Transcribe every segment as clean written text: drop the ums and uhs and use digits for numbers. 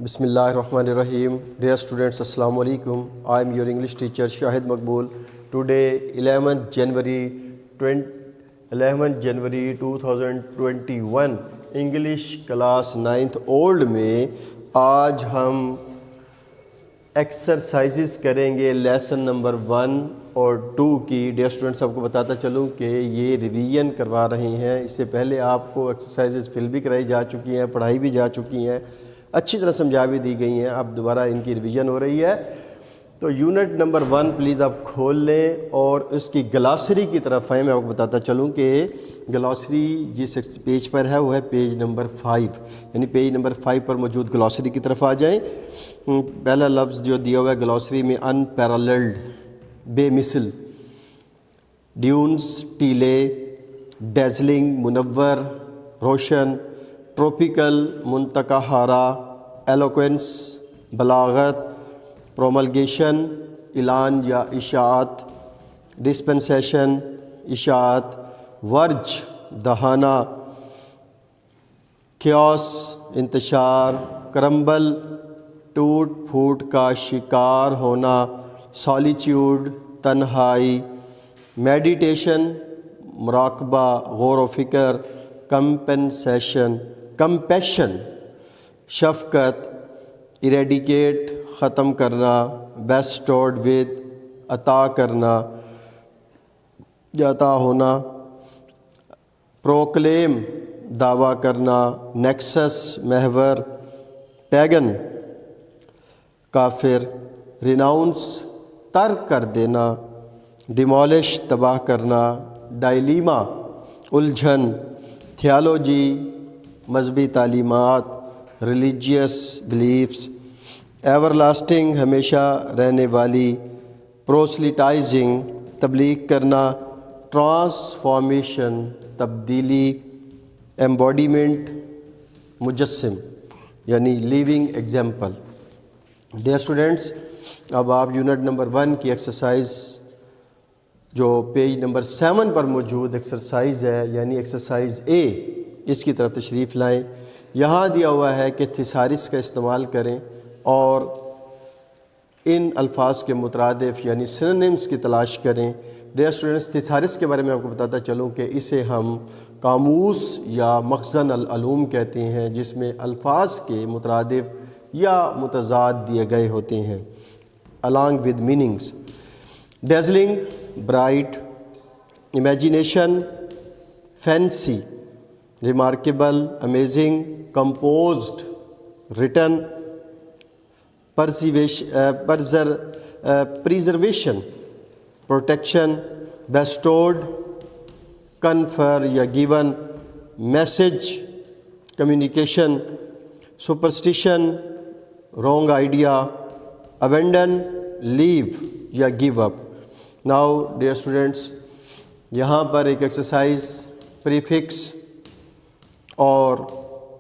بسم اللہ الرحمن الرحیم. Dear students, Assalamu alaikum. I am your English teacher Shahid Maqbool. Today 11th January 2021 English class 9th old میں آج ہم ایکسرسائزز کریں گے لیسن نمبر 1 اور 2 کی. ڈیئر اسٹوڈنٹس, آپ کو بتاتا چلوں کہ یہ ریویژن کروا رہے ہیں. اس سے پہلے آپ کو ایکسرسائزز فل بھی کرائی جا چکی ہیں, پڑھائی بھی جا چکی ہیں, اچھی طرح سمجھا بھی دی گئی ہیں. اب دوبارہ ان کی ریویژن ہو رہی ہے. تو یونٹ نمبر 1 پلیز آپ کھول لیں اور اس کی گلاسری کی طرف آئیں. میں آپ کو بتاتا چلوں کہ گلاسری جس پیج پر ہے وہ ہے پیج نمبر 5, یعنی پیج نمبر 5 پر موجود گلاسری کی طرف آ جائیں. پہلا لفظ جو دیا ہوا ہے گلاسری میں ان پیراللڈ, بے مثل. ڈیونز ٹیلے, ڈیزلنگ منور روشن, ٹروپیکل منطقہ حارہ, ایلوکوینس بلاغت, پروملگیشن اعلان یا اشاعت, ڈسپنسیشن اشاعت, ورج دہانہ, کیوس انتشار, کرمبل ٹوٹ پھوٹ کا شکار ہونا, سالیچیوڈ تنہائی, میڈیٹیشن مراقبہ غور و فکر, کمپیشن شفقت, ایریڈیکیٹ ختم کرنا, بیسٹورڈ ود عطا کرنا یا عطا ہونا, پروکلیم دعویٰ کرنا, نیکسس محور, پیگن کافر, ریناؤنس ترک کر دینا, ڈیمولش تباہ کرنا, ڈائلیما الجھن, تھیالوجی مذہبی تعلیمات, ریلیجیس بلیفس, ایور لاسٹنگ ہمیشہ رہنے والی, پروسلیٹائزنگ تبلیغ کرنا, ٹرانسفارمیشن تبدیلی, ایمبوڈیمنٹ مجسم یعنی لیونگ ایگزامپل. ڈیئر اسٹوڈنٹس, اب آپ یونٹ نمبر 1 کی ایکسرسائز جو پیج نمبر 7 پر موجود ایکسرسائز ہے یعنی ایکسرسائز اے, اس کی طرف تشریف لائیں. یہاں دیا ہوا ہے کہ تھیسارس کا استعمال کریں اور ان الفاظ کے مترادف یعنی سینونیمز کی تلاش کریں. ڈیئر اسٹوڈنٹس, تھیسارس کے بارے میں آپ کو بتاتا چلوں کہ اسے ہم قاموس یا مخزن العلوم کہتے ہیں, جس میں الفاظ کے مترادف یا متضاد دیے گئے ہوتے ہیں along with meanings. dazzling bright, imagination fancy, remarkable amazing, composed written, preservation protection, bestowed confer یا given, message communication, superstition wrong idea, abandon leave یا give up. Now dear students, یہاں پر ایک ایکسرسائز پریفکس اور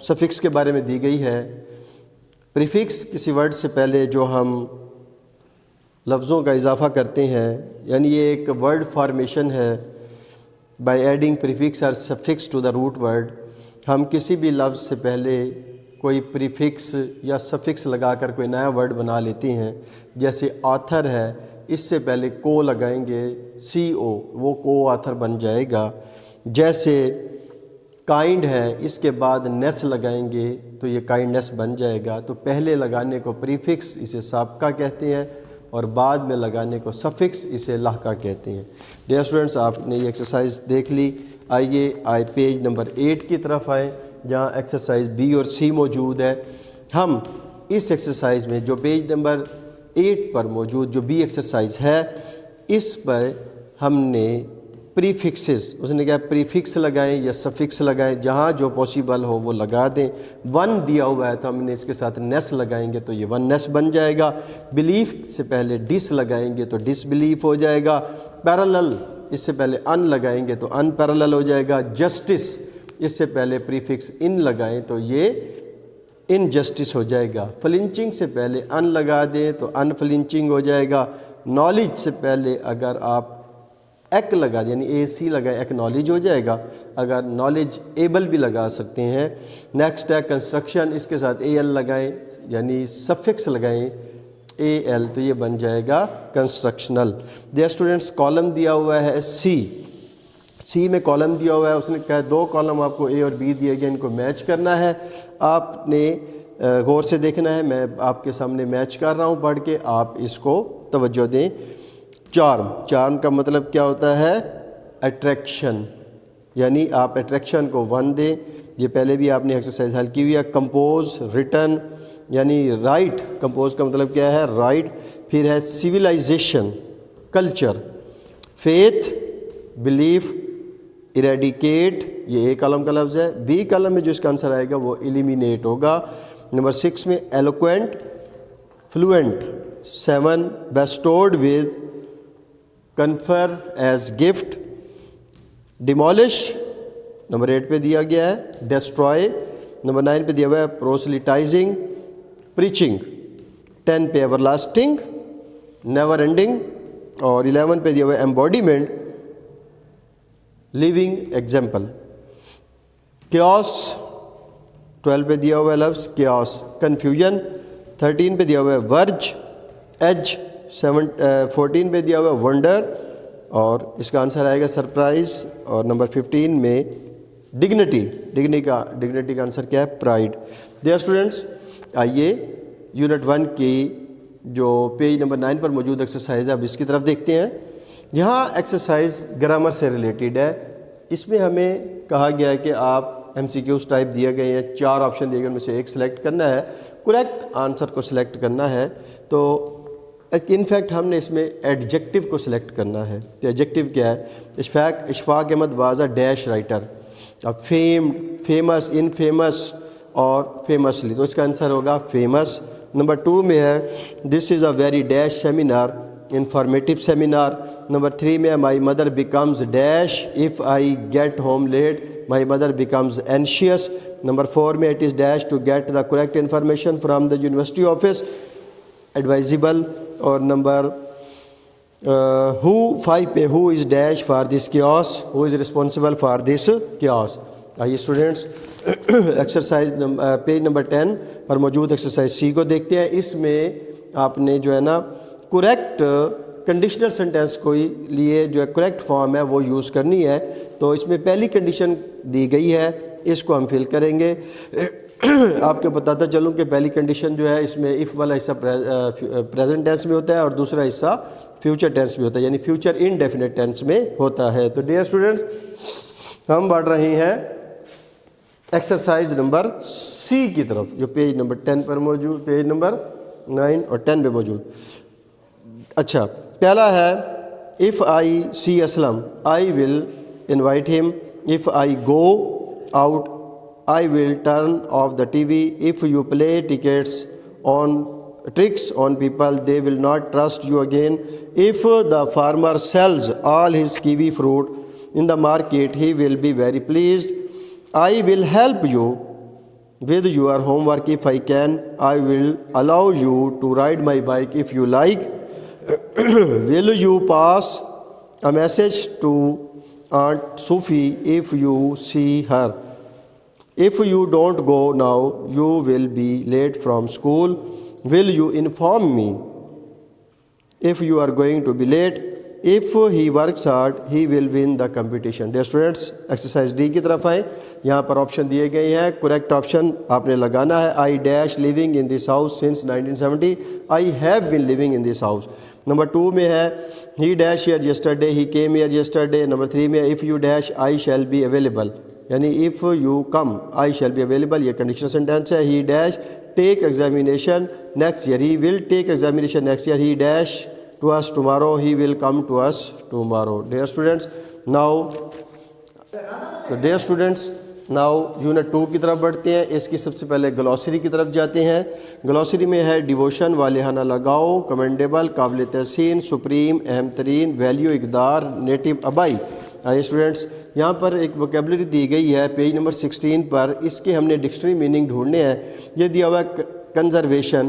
سفکس کے بارے میں دی گئی ہے. پریفکس کسی ورڈ سے پہلے جو ہم لفظوں کا اضافہ کرتے ہیں, یعنی یہ ایک ورڈ فارمیشن ہے. بائی ایڈنگ پریفکس اور suffix to the root word, ہم کسی بھی لفظ سے پہلے کوئی پریفکس یا سفکس لگا کر کوئی نیا ورڈ بنا لیتے ہیں. جیسے آتھر ہے, اس سے پہلے کو لگائیں گے CO, وہ کو آتھر بن جائے گا. جیسے کائنڈ ہے, اس کے بعد نیس لگائیں گے تو یہ کائنڈنیس بن جائے گا. تو پہلے لگانے کو پریفکس اسے سابقہ کہتے ہیں اور بعد میں لگانے کو سفکس اسے لاحقہ کہتے ہیں. ڈیئر اسٹوڈنٹس, آپ نے یہ ایکسرسائز دیکھ لی. آئیے پیج نمبر 8 کی طرف آئیں جہاں ایکسرسائز B اور C موجود ہے. ہم اس ایکسرسائز میں جو پیج نمبر 8 پر موجود جو B ایکسرسائز ہے, اس پر ہم نے پریفکسز, اس نے کہا پریفکس لگائیں یا سفکس لگائیں, جہاں جو پاسیبل ہو وہ لگا دیں. 1 دیا ہوا ہے تو ہم نے اس کے ساتھ نیس لگائیں گے تو یہ 1 نیس بن جائے گا. بلیف سے پہلے ڈس لگائیں گے تو ڈس بلیف ہو جائے گا. پیرالل اس سے پہلے ان لگائیں گے تو ان پیرالل ہو جائے گا. جسٹس اس سے پہلے پریفکس ان لگائیں تو یہ ان جسٹس ہو جائے گا. فلنچنگ سے پہلے ان لگا دیں تو ان فلنچنگ ہو جائے گا. نالج سے پہلے اگر آپ ایک لگا دیں، یعنی اے سی لگائیں، ایکنالج ہو جائے گا. اگر نالج ایبل بھی لگا سکتے ہیں. نیکسٹ ہے کنسٹرکشن، اس کے ساتھ اے ایل لگائیں، یعنی سفکس لگائیں اے ایل، تو یہ بن جائے گا کنسٹرکشنل. ڈیئر اسٹوڈنٹس کالم دیا ہوا ہے سی میں کالم دیا ہوا ہے. اس نے کہا 2 کالم آپ کو اے اور بی دیے گئے، ان کو میچ کرنا ہے. آپ نے غور سے دیکھنا ہے، میں آپ کے سامنے میچ کر رہا ہوں پڑھ کے، آپ اس کو توجہ دیں. چارم کا مطلب کیا ہوتا ہے؟ اٹریکشن، یعنی آپ اٹریکشن کو 1 دیں. یہ پہلے بھی آپ نے ایکسرسائز حل کی ہوئی ہے. کمپوز ریٹن یعنی رائٹ، کمپوز کا مطلب کیا ہے؟ رائٹ. پھر ہے civilization, culture. Faith, belief. Eradicate, یہ اے کالم کا لفظ ہے. بی کالم میں جو اس کا آنسر آئے گا وہ ایلیمینیٹ ہوگا. نمبر 6 میں eloquent, fluent. 7 bestowed with, confer as gift. Demolish number 8 پہ دیا گیا ہے. ڈسٹرائے نمبر 9 پہ دیا ہوا ہے. پروسلیٹائزنگ، پریچنگ. 10 پہ ایور لاسٹنگ، نیور اینڈنگ. اور 11 پہ دیا ہوا ہے ایمبوڈیمنٹ، لیونگ ایگزامپل. کیوس 12 پہ دیا ہوا ہے لفظ کیوس، کنفیوژن. 13 پہ دیا ہوا ہے ورج، ایج. 14 پہ دیا ہوا ہے ونڈر، اور اس کا آنسر آئے گا سرپرائز. اور نمبر 15 میں ڈگنیٹی کا آنسر کیا ہے؟ پرائڈ. ڈیئر اسٹوڈنٹس آئیے یونٹ 1 کی جو پیج نمبر 9 پر موجود ایکسرسائز ہے اب اس کی طرف دیکھتے ہیں. یہاں ایکسرسائز گرامر سے ریلیٹڈ ہے. اس میں ہمیں کہا گیا ہے کہ آپ ایم سی کیوز ٹائپ دیے گئے ہیں، 4 آپشن دیے گئے، ان میں سے ایک سلیکٹ کرنا ہے، کریکٹ آنسر کو سلیکٹ کرنا ہے. تو انفیکٹ ہم نے اس میں ایڈجیکٹو کو سلیکٹ کرنا ہے. تو ایڈجیکٹو کیا ہے؟ Ashfaq Ahmed was a dash writer. اب فیمڈ، فیمس، ان فیمس اور فیمسلی، تو اس کا آنسر ہوگا فیمس. نمبر 2 میں ہے this is a very dash seminar, informative seminar. Number 3 میں my mother becomes dash if I get home late, my mother becomes anxious. Number 4 میں it is dash to get the correct information from the university office, advisable. اور number 5 پہ who is dash for this chaos, who is responsible for this chaos. آئیے students exercise page number 10 پر موجود exercise سی کو دیکھتے ہیں. اس میں آپ نے جو ہے نا کریکٹ کنڈیشنل سینٹینس کو لیے جو ہے کریکٹ فارم ہے وہ یوز کرنی ہے. تو اس میں پہلی کنڈیشن دی گئی ہے، اس کو ہم فل کریں گے. آپ کو بتاتا چلوں کہ پہلی کنڈیشن جو ہے اس میں ایف والا حصہ پریزنٹ ٹینس میں ہوتا ہے اور دوسرا حصہ فیوچر ٹینس میں ہوتا ہے، یعنی فیوچر انڈیفینٹ ٹینس میں ہوتا ہے. تو ڈیئر اسٹوڈنٹس ہم بڑھ رہے ہیں ایکسرسائز نمبر سی کی طرف، جو پیج نمبر 10 پر موجود، پیج نمبر 9 اور 10 پہ موجود. اچھا، پہلا ہے if I see Aslam I will invite him, if I go out I will turn off the TV, if you play tricks on people they will not trust you again, if the farmer sells all his kiwi fruit in the market he will be very pleased, I will help you with your homework if I can, I will allow you to ride my bike if you like, will you pass a message to Aunt Sophie if you see her, if you don't go now you will be late from school, will you inform me if you are going to be late, if he works hard he will win the competition. Dear students exercise D کی طرف آئیں. یہاں پر option دیے گئے ہیں، correct option آپ نے لگانا ہے. I dash living in this house since 1970, I have been living in this house. Number 2 میں ہے he dash here yesterday, he came here yesterday. Number 3 میں if you dash I shall be available، یعنی if you come I shall be available، یہ conditional sentence ہے. he dash take examination next year, he will take examination next year, he dash to us tomorrow, he will come to us tomorrow. Dear students now unit 2 کی طرف بڑھتے ہیں. اس کی سب سے پہلے گلوسری کی طرف جاتے ہیں. گلوسری میں ہے ڈیووشن، والہانہ لگاؤ، کمنڈیبل، قابل تحسین، سپریم، اہم ترین، ویلیو، اقدار، نیٹو آبائی. آئیے اسٹوڈنٹس یہاں پر ایک ووکیبلری دی گئی ہے پیج نمبر 16 پر، اس کے ہم نے ڈکشنری میننگ ڈھونڈنے ہیں. یہ دیا ہوا ہے کنزرویشن،